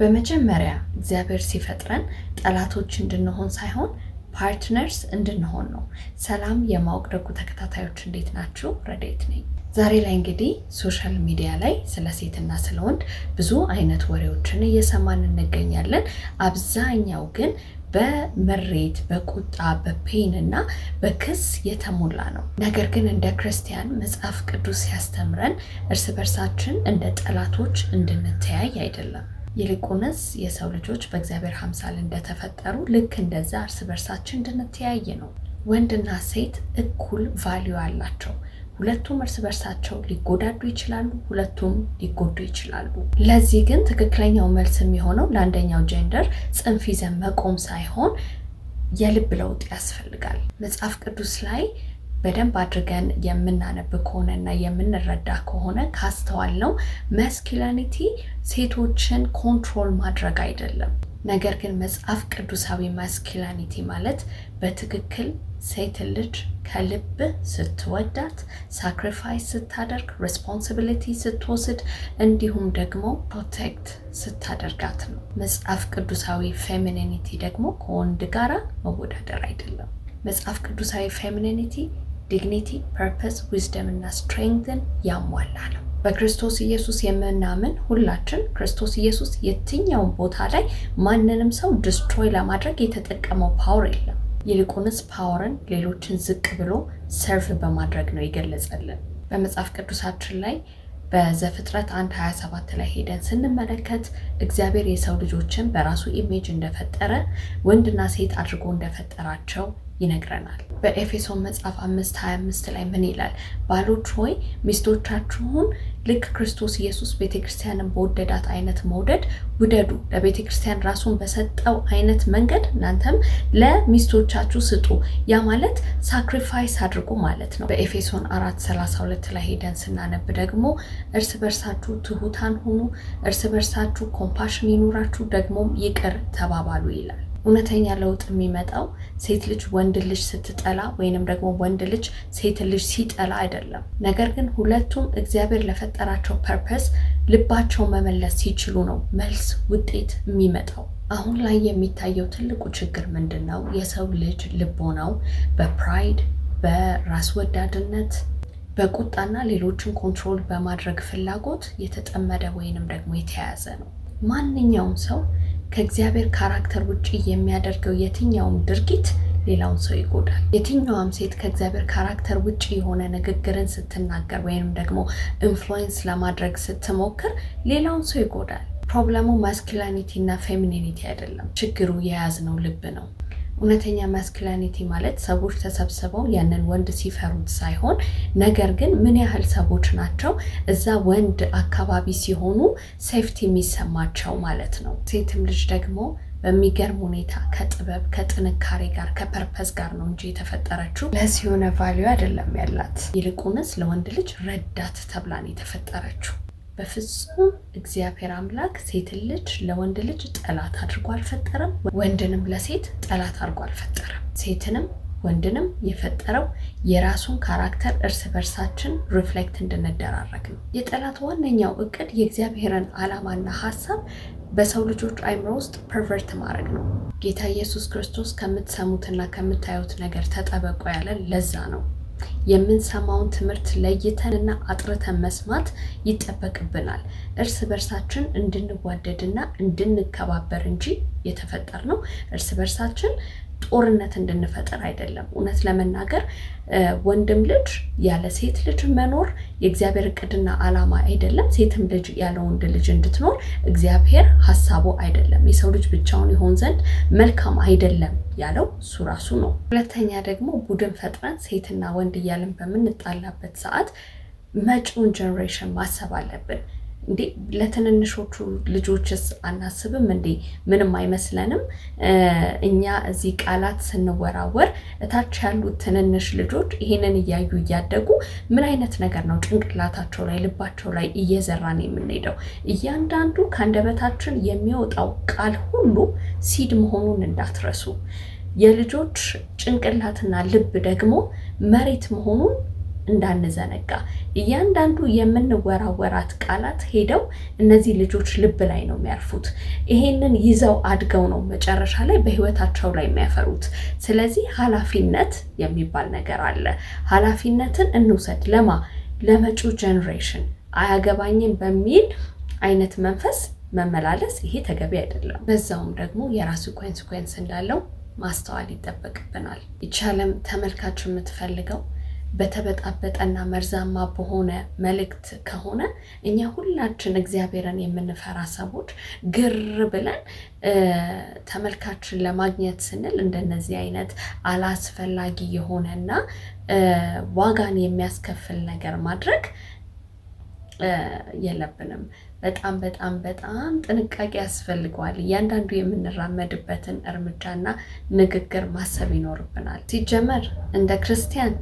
በመጀመሪያ እግዚአብሔር ሲፈጥረን ጠላቶች እንድንሆን ሳይሆን ፓርትነርስ እንድንሆን ነው። ሰላም የማወቅ ደጉ ተከታታዮች እንዴት ናችሁ? ረዴት ነኝ። ዛሬ ላይ እንግዲህ ሶሻል ሚዲያ ላይ ስለ ሴትና ስለ ወንድ ብዙ አይነት ወሬዎችን እየሰማን እንገኛለን። አብዛኛው ግን በመሬት በቁጣ በፔን እና በክስ የተሞላ ነው። ነገር ግን እንደ ክርስቲያን መጽሐፍ ቅዱስ ሲያስተምረን እርስ በርሳችን እንደ ጠላቶች እንድንተያይ አይደለም። ይልቁንስ የሰው ልጆች በእግዚአብሔር አምሳል እንደተፈጠሩ ልክ እንደዛ እርስ በርሳችን እንድንተያይ ነው። ወንድና ሴት እኩል ቫልዩ አላቸው። ሁለቱም እርስ በርሳቸው ሊጎዳዱ ይችላሉ፣ ሁለቱም ሊጎዱ ይችላሉ። ለዚህ ግን ትክክለኛው መልስ የሚሆነው ለአንደኛው ጀንደር ጽንፍ ይዘን መቆም ሳይሆን የልብ ለውጥ ያስፈልጋል። መጽሐፍ ቅዱስ ላይ በደንብ አድርገን የምናነብ ከሆነና የምንረዳ ከሆነ ካስተዋልነው ማስኩሊኒቲ ሴቶችን ኮንትሮል ማድረግ አይደለም። ነገር ግን መጽሐፍ ቅዱሳዊ ማስኩሊኒቲ ማለት በትክክል ሴት ልጅ ከልብ ስትወዳት፣ ሳክሪፋይስ ስታደርግ፣ ሬስፖንሲቢሊቲ ስትወስድ፣ እንዲሁም ደግሞ ፕሮቴክት ስታደርጋት ነው። መጽሐፍ ቅዱሳዊ ፌሚኒኒቲ ደግሞ ከወንድ ጋራ መወዳደር አይደለም። መጽሐፍ ቅዱሳዊ ፌሚኒኒቲ ዲግኒቲ፣ ፐርፐስ፣ ዊዝደም እና ስትሬንግትን ያሟላ ነው። በክርስቶስ ኢየሱስ የምናምን ሁላችን ክርስቶስ ኢየሱስ የትኛውን ቦታ ላይ ማንንም ሰው ዲስትሮይ ለማድረግ የተጠቀመው ፓወር የለም። ይልቁንስ ፓወርን ሌሎችን ዝቅ ብሎ ሰርቭ በማድረግ ነው የገለጸልን። በመጽሐፍ ቅዱሳችን ላይ በዘፍጥረት 1:27 ላይ ሄደን ስንመለከት እግዚአብሔር የሰው ልጆችን በራሱ ኢሜጅ እንደፈጠረ ወንድና ሴት አድርጎ እንደፈጠራቸው ይነግረናል። በኤፌሶን መጽሐፍ 5:25 ላይ ምን ይላል? ባሎች ሆይ ሚስቶቻችሁን ልክ ክርስቶስ ኢየሱስ ቤተክርስቲያንን በወደዳት አይነት መውደድ ውደዱ። ለቤተክርስቲያን ራሱን በሰጠው አይነት መንገድ እናንተም ለሚስቶቻችሁ ስጡ። ያ ማለት ሳክሪፋይስ አድርጉ ማለት ነው። በኤፌሶን 4:32 ላይ ሄደን ስናነብ ደግሞ እርስ በርሳችሁ ትሁታን ሁኑ፣ እርስ በርሳችሁ ኮምፓሽን ይኑራችሁ፣ ደግሞም ይቅር ተባባሉ ይላል። እውነተኛ ለውጥ የሚመጣው ሴት ልጅ ወንድ ልጅ ስትጠላ ወይንም ደግሞ ወንድ ልጅ ሴት ልጅ ሲጠላ አይደለም። ነገር ግን ሁለቱም እግዚአብሔር ለፈጠራቸው ፐርፐስ ልባቸው መመለስ ሲችሉ ነው መልስ ውጤት የሚመጣው። አሁን ላይ የሚታየው ትልቁ ችግር ምንድን ነው? የሰው ልጅ ልቦናው በፕራይድ በራስ ወዳድነት በቁጣና ሌሎችን ኮንትሮል በማድረግ ፍላጎት የተጠመደ ወይንም ደግሞ የተያያዘ ነው። ማንኛውም ሰው ከእግዚአብሔር ካራክተር ውጪ የሚያደርገው የትኛውም ድርጊት ሌላውን ሰው ይጎዳል። የትኛውም ሴት ከእግዚአብሔር ካራክተር ውጪ የሆነ ንግግርን ስትናገር ወይንም ደግሞ ኢንፍሉዌንስ ለማድረግ ስትሞክር ሌላውን ሰው ይጎዳል። ፕሮብለሙ ማስኩሊኒቲ እና ፌሚኒኒቲ አይደለም። ችግሩ የያዝነው ልብ ነው። እውነተኛ ማስኩሊኒቲ ማለት ሰዎች ተሰብስበው ያንን ወንድ ሲፈሩት ሳይሆን ነገር ግን ምን ያህል ሰዎች ናቸው እዛ ወንድ አካባቢ ሲሆኑ ሴፍቲ የሚሰማቸው ማለት ነው። ሴትም ልጅ ደግሞ በሚገርም ሁኔታ ከጥበብ ከጥንካሬ ጋር ከፐርፐስ ጋር ነው እንጂ የተፈጠረችው ለዚህ የሆነ ቫልዩ አይደለም ያላት። ይልቁንስ ለወንድ ልጅ ረዳት ተብላ ነው የተፈጠረችው። በፍጹም እግዚአብሔር አምላክ ሴት ልጅ ለወንድ ልጅ ጠላት አድርጎ አልፈጠረም። ወንድንም ለሴት ጠላት አድርጎ አልፈጠረም። ሴትንም ወንድንም የፈጠረው የራሱን ካራክተር እርስ በርሳችን ሪፍሌክት እንድንደራረግ ነው። የጠላት ዋነኛው እቅድ የእግዚአብሔርን ዓላማና ሀሳብ በሰው ልጆች አይምሮ ውስጥ ፐርቨርት ማድረግ ነው። ጌታ ኢየሱስ ክርስቶስ ከምትሰሙትና ከምታዩት ነገር ተጠበቁ ያለን ለዛ ነው። የምንሰማውን ትምህርት ለይተንና አጥርተን መስማት ይጠበቅብናል። እርስ በርሳችን እንድንዋደድና እንድንከባበር እንጂ የተፈጠርነው እርስ በርሳችን ጦርነት እንድንፈጠር አይደለም። እውነት ለመናገር ወንድም ልጅ ያለ ሴት ልጅ መኖር የእግዚአብሔር እቅድና ዓላማ አይደለም። ሴትም ልጅ ያለ ወንድ ልጅ እንድትኖር እግዚአብሔር ሀሳቡ አይደለም። የሰው ልጅ ብቻውን ይሆን ዘንድ መልካም አይደለም ያለው እሱ ራሱ ነው። ሁለተኛ ደግሞ ቡድን ፈጥረን ሴትና ወንድ እያልን በምንጣላበት ሰዓት መጪውን ጀኔሬሽን ማሰብ አለብን። እንዴ ለትንንሾቹ ልጆችስ አናስብም እንዴ? ምንም አይመስለንም? እኛ እዚህ ቃላት ስንወራወር እታች ያሉት ትንንሽ ልጆች ይሄንን እያዩ እያደጉ ምን አይነት ነገር ነው ጭንቅላታቸው ላይ ልባቸው ላይ እየዘራን የምንሄደው? እያንዳንዱ ከአንደበታችን የሚወጣው ቃል ሁሉ ሲድ መሆኑን እንዳትረሱ። የልጆች ጭንቅላትና ልብ ደግሞ መሬት መሆኑን እንዳንዘነጋ። እያንዳንዱ የምንወራወራት ቃላት ሄደው እነዚህ ልጆች ልብ ላይ ነው የሚያርፉት። ይሄንን ይዘው አድገው ነው መጨረሻ ላይ በህይወታቸው ላይ የሚያፈሩት። ስለዚህ ኃላፊነት የሚባል ነገር አለ። ኃላፊነትን እንውሰድ። ለመጪው ጀኔሬሽን አያገባኝም በሚል አይነት መንፈስ መመላለስ ይሄ ተገቢ አይደለም። በዛውም ደግሞ የራሱ ኮንሲኩዌንስ እንዳለው ማስተዋል ይጠበቅብናል። ይቻለም ተመልካቹ የምትፈልገው በተበጣበጠና መርዛማ በሆነ መልእክት ከሆነ እኛ ሁላችን እግዚአብሔርን የምንፈራ ሰዎች ግር ብለን ተመልካችን ለማግኘት ስንል እንደነዚህ አይነት አላስፈላጊ የሆነና ዋጋን የሚያስከፍል ነገር ማድረግ የለብንም። በጣም በጣም በጣም ጥንቃቄ ያስፈልገዋል። እያንዳንዱ የምንራመድበትን እርምጃና ንግግር ማሰብ ይኖርብናል። ሲጀመር እንደ ክርስቲያን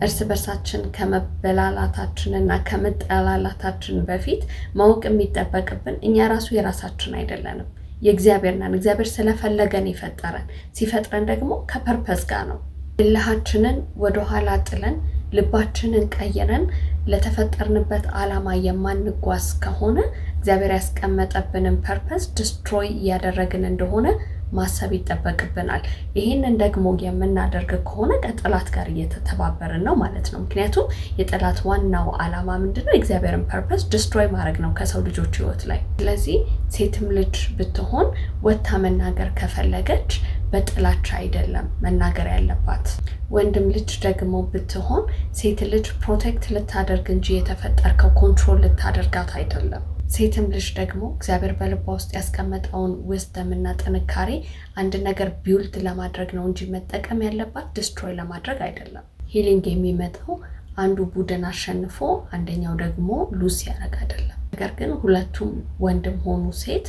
እርስ በርሳችን ከመበላላታችንና ከመጠላላታችን በፊት ማወቅ የሚጠበቅብን እኛ ራሱ የራሳችን አይደለንም፣ የእግዚአብሔር ነን። እግዚአብሔር ስለፈለገን የፈጠረን፣ ሲፈጥረን ደግሞ ከፐርፐስ ጋር ነው። እልሃችንን ወደኋላ ጥለን ልባችንን ቀይረን ለተፈጠርንበት ዓላማ የማንጓዝ ከሆነ እግዚአብሔር ያስቀመጠብንን ፐርፐስ ዲስትሮይ እያደረግን እንደሆነ ማሰብ ይጠበቅብናል። ይህንን ደግሞ የምናደርግ ከሆነ ከጠላት ጋር እየተተባበርን ነው ማለት ነው። ምክንያቱም የጠላት ዋናው ዓላማ ምንድነው? የእግዚአብሔርን ፐርፐስ ዲስትሮይ ማድረግ ነው ከሰው ልጆች ህይወት ላይ። ስለዚህ ሴትም ልጅ ብትሆን ወታ መናገር ከፈለገች በጥላቻ አይደለም መናገር ያለባት። ወንድም ልጅ ደግሞ ብትሆን ሴት ልጅ ፕሮቴክት ልታደርግ እንጂ የተፈጠርከው ኮንትሮል ልታደርጋት አይደለም። ሴትም ልጅ ደግሞ እግዚአብሔር በልቧ ውስጥ ያስቀመጠውን ዊዝደም እና ጥንካሬ አንድ ነገር ቢውልድ ለማድረግ ነው እንጂ መጠቀም ያለባት ዲስትሮይ ለማድረግ አይደለም። ሂሊንግ የሚመጣው አንዱ ቡድን አሸንፎ አንደኛው ደግሞ ሉዝ ያደርግ አይደለም። ነገር ግን ሁለቱም ወንድም ሆኑ ሴት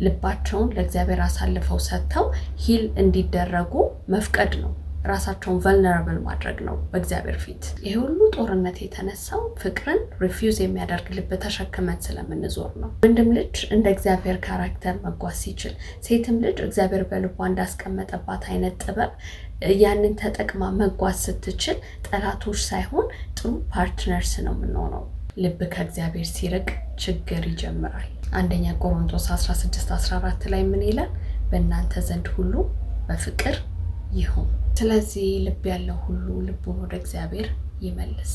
ልባቸውን ለእግዚአብሔር አሳልፈው ሰጥተው ሂል እንዲደረጉ መፍቀድ ነው። ራሳቸውን ቨልነራብል ማድረግ ነው በእግዚአብሔር ፊት። ይሄ ሁሉ ጦርነት የተነሳው ፍቅርን ሪፊውዝ የሚያደርግ ልብ ተሸክመን ስለምንዞር ነው። ወንድም ልጅ እንደ እግዚአብሔር ካራክተር መጓዝ ሲችል፣ ሴትም ልጅ እግዚአብሔር በልቧ እንዳስቀመጠባት አይነት ጥበብ ያንን ተጠቅማ መጓዝ ስትችል ጠላቶች ሳይሆን ጥሩ ፓርትነርስ ነው የምንሆነው። ልብ ከእግዚአብሔር ሲርቅ ችግር ይጀምራል። አንደኛ ቆሮንቶስ 16:14 ላይ ምን ይላል? በእናንተ ዘንድ ሁሉ በፍቅር ይሁን። ስለዚህ ልብ ያለው ሁሉ ልቡን ወደ እግዚአብሔር ይመልስ።